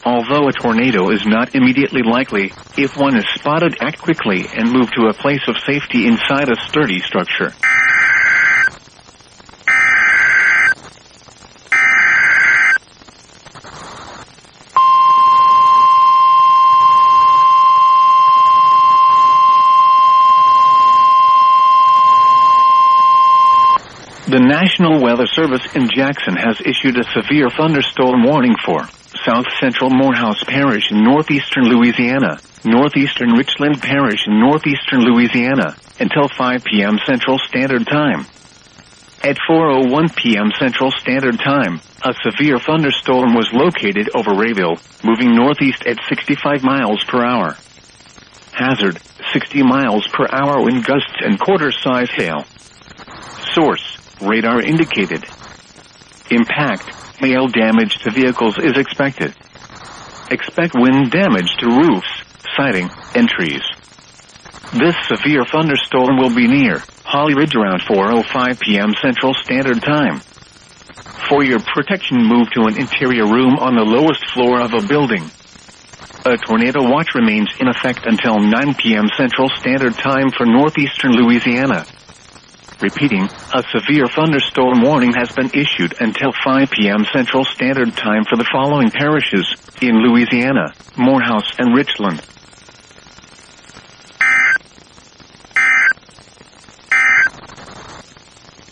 Although a tornado is not immediately likely, if one is spotted, act quickly and move to a place of safety inside a sturdy structure. The National Weather Service in Jackson has issued a severe thunderstorm warning for South Central Morehouse Parish in northeastern Louisiana, northeastern Richland Parish in northeastern Louisiana, until 5 p.m. Central Standard Time. At 4:01 p.m. Central Standard Time, a severe thunderstorm was located over Rayville, moving northeast at 65 miles per hour. Hazard, 60 miles per hour wind gusts and quarter-size hail. Source, radar indicated. Impact, hail damage to vehicles is expected. Expect wind damage to roofs, siding, and trees. This severe thunderstorm will be near Holly Ridge around 4:05 p.m. Central Standard Time. For your protection, move to an interior room on the lowest floor of a building. A tornado watch remains in effect until 9 p.m. Central Standard Time for northeastern Louisiana. Repeating, a severe thunderstorm warning has been issued until 5 p.m. Central Standard Time for the following parishes in Louisiana: Morehouse and Richland.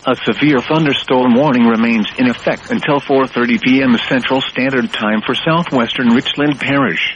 A severe thunderstorm warning remains in effect until 4:30 p.m. Central Standard Time for southwestern Richland Parish.